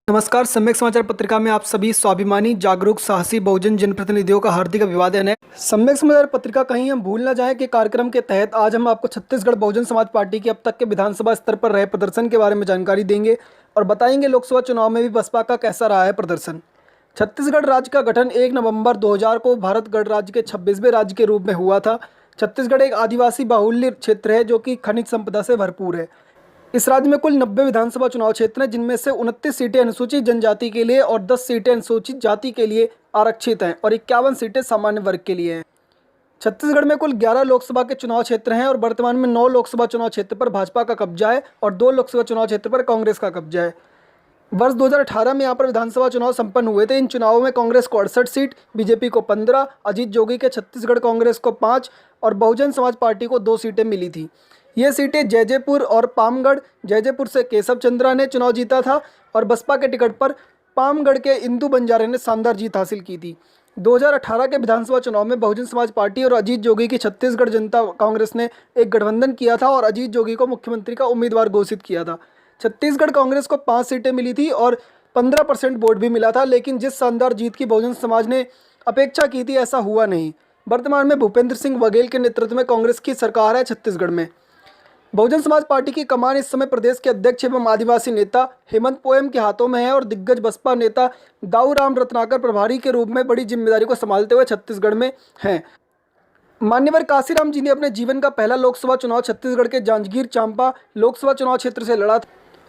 नमस्कार। सम्यक समाचार पत्रिका में आप सभी स्वाभिमानी, जागरूक, साहसी बहुजन जनप्रतिनिधियों का हार्दिक अभिवादन है। सम्यक समाचार पत्रिका कहीं हम भूल ना जाएं कि कार्यक्रम के तहत आज हम आपको छत्तीसगढ़ बहुजन समाज पार्टी की अब तक के विधानसभा स्तर पर रहे प्रदर्शन के बारे में जानकारी देंगे और बताएंगे लोकसभा चुनाव में भी बसपा का कैसा रहा है प्रदर्शन। छत्तीसगढ़ राज्य का गठन 1 नवंबर 2000 को भारत गणराज्य के 26वें राज्य के रूप में हुआ था। छत्तीसगढ़ एक आदिवासी बाहुल्य क्षेत्र है जो कि खनिज संपदा से भरपूर है। इस राज्य में कुल 90 विधानसभा चुनाव क्षेत्र हैं, जिनमें से 29 सीटें अनुसूचित जनजाति के लिए और 10 सीटें अनुसूचित जाति के लिए आरक्षित हैं और 51 सीटें सामान्य वर्ग के लिए हैं। छत्तीसगढ़ में कुल 11 लोकसभा के चुनाव क्षेत्र हैं और वर्तमान में 9 लोकसभा चुनाव क्षेत्र पर भाजपा का कब्जा है और 2 लोकसभा चुनाव क्षेत्र पर कांग्रेस का कब्जा है। वर्ष 2018 में यहाँ पर विधानसभा चुनाव संपन्न हुए थे। इन चुनावों में कांग्रेस को 68 सीट, बीजेपी को 15, अजीत जोगी के छत्तीसगढ़ कांग्रेस को 5 और बहुजन समाज पार्टी को 2 सीटें मिली थी। ये सीटें जैजेपुर और पामगढ़। जैजेपुर से केशव चंद्रा ने चुनाव जीता था और बसपा के टिकट पर पामगढ़ के इंदू बंजारे ने शानदार जीत हासिल की थी। 2018 के विधानसभा चुनाव में बहुजन समाज पार्टी और अजीत जोगी की छत्तीसगढ़ जनता कांग्रेस ने एक गठबंधन किया था और अजीत जोगी को मुख्यमंत्री का उम्मीदवार घोषित किया था। छत्तीसगढ़ कांग्रेस को 5 सीटें मिली थी और 15% वोट भी मिला था, लेकिन जिस शानदार जीत की बहुजन समाज ने अपेक्षा की थी ऐसा हुआ नहीं। वर्तमान में भूपेंद्र सिंह बघेल के नेतृत्व में कांग्रेस की सरकार है छत्तीसगढ़ में। बहुजन समाज पार्टी की कमान इस समय प्रदेश के अध्यक्ष एवं आदिवासी नेता हेमंत पोएम के हाथों में है और दिग्गज बसपा नेता दाऊराम रत्नाकर प्रभारी के रूप में बड़ी जिम्मेदारी को संभालते हुए छत्तीसगढ़ में हैं। मान्यवर काशीराम जी ने अपने जीवन का पहला लोकसभा चुनाव छत्तीसगढ़ के जांजगीर चांपा लोकसभा चुनाव क्षेत्र से लड़ा था।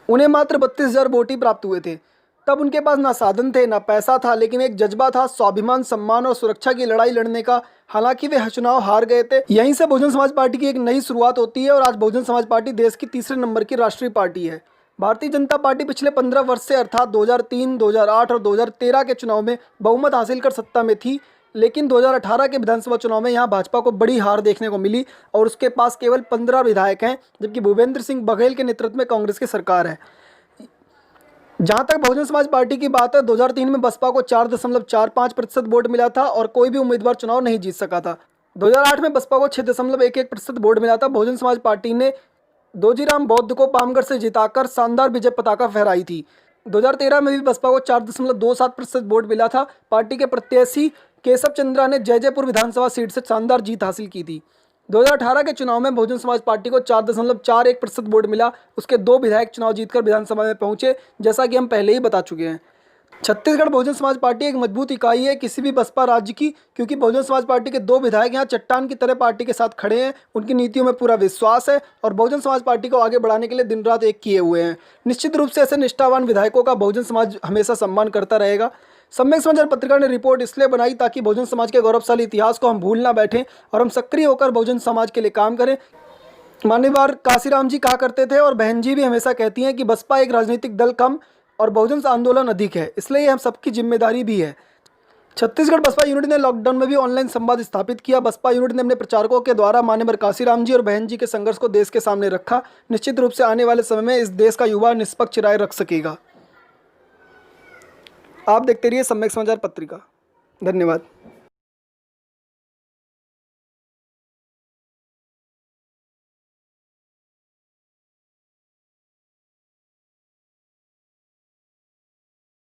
उन्हें मात्र 32,000 वोट ही प्राप्त हुए थे। तब उनके पास ना साधन थे ना पैसा था, लेकिन एक जज्बा था स्वाभिमान, सम्मान और सुरक्षा की लड़ाई लड़ने का। हालांकि वे चुनाव हार गए थे। यहीं से बहुजन समाज पार्टी की एक नई शुरुआत होती है और आज बहुजन समाज पार्टी देश की तीसरे नंबर की राष्ट्रीय पार्टी है। भारतीय जनता पार्टी पिछले 15 वर्ष से अर्थात 2003, 2008 और 2013 के चुनाव में बहुमत हासिल कर सत्ता में थी, लेकिन 2018 के विधानसभा चुनाव में यहाँ भाजपा को बड़ी हार देखने को मिली और उसके पास केवल 15 विधायक हैं, जबकि भूपेंद्र सिंह बघेल के नेतृत्व में कांग्रेस की सरकार है। जहां तक बहुजन समाज पार्टी की बात है, 2003 में बसपा को 4.45% वोट मिला था और कोई भी उम्मीदवार चुनाव नहीं जीत सका था। 2008 में बसपा को 6.11% वोट मिला था। बहुजन समाज पार्टी ने दोजीराम बौद्ध को पामगढ़ से जिताकर शानदार विजय पताका फहराई थी। 2013 में भी बसपा को 4.27% वोट मिला था। पार्टी के प्रत्याशी केशव चंद्रा ने जैजेपुर विधानसभा सीट से शानदार जीत हासिल की थी। 2018 के चुनाव में बहुजन समाज पार्टी को 4.41% वोट मिला। उसके 2 विधायक चुनाव जीतकर विधानसभा में पहुंचे, जैसा कि हम पहले ही बता चुके हैं। छत्तीसगढ़ बहुजन समाज पार्टी एक मजबूत इकाई है किसी भी बसपा राज्य की, क्योंकि बहुजन समाज पार्टी के 2 विधायक यहाँ चट्टान की तरह पार्टी के साथ खड़े हैं। उनकी नीतियों में पूरा विश्वास है और बहुजन समाज पार्टी को आगे बढ़ाने के लिए दिन रात एक किए हुए हैं। निश्चित रूप से ऐसे निष्ठावान विधायकों का बहुजन समाज हमेशा सम्मान करता रहेगा। सम्यक समाचार पत्रिका ने रिपोर्ट इसलिए बनाई ताकि बहुजन समाज के गौरवशाली इतिहास को हम भूल ना बैठें और हम सक्रिय होकर बहुजन समाज के लिए काम करें। मान्यवर काशीराम जी कहा करते थे और बहन जी भी हमेशा कहती हैं कि बसपा एक राजनीतिक दल कम और बहुजन आंदोलन अधिक है, इसलिए हम सबकी जिम्मेदारी भी है। छत्तीसगढ़ बसपा यूनिट ने लॉकडाउन में भी ऑनलाइन संवाद स्थापित किया। बसपा यूनिट ने अपने प्रचारकों के द्वारा मान्यवर काशीराम जी और बहन जी के संघर्ष को देश के सामने रखा। निश्चित रूप से आने वाले समय में इस देश का युवा निष्पक्ष राय रख सकेगा। आप देखते रहिए सम्यक समाचार पत्रिका। धन्यवाद।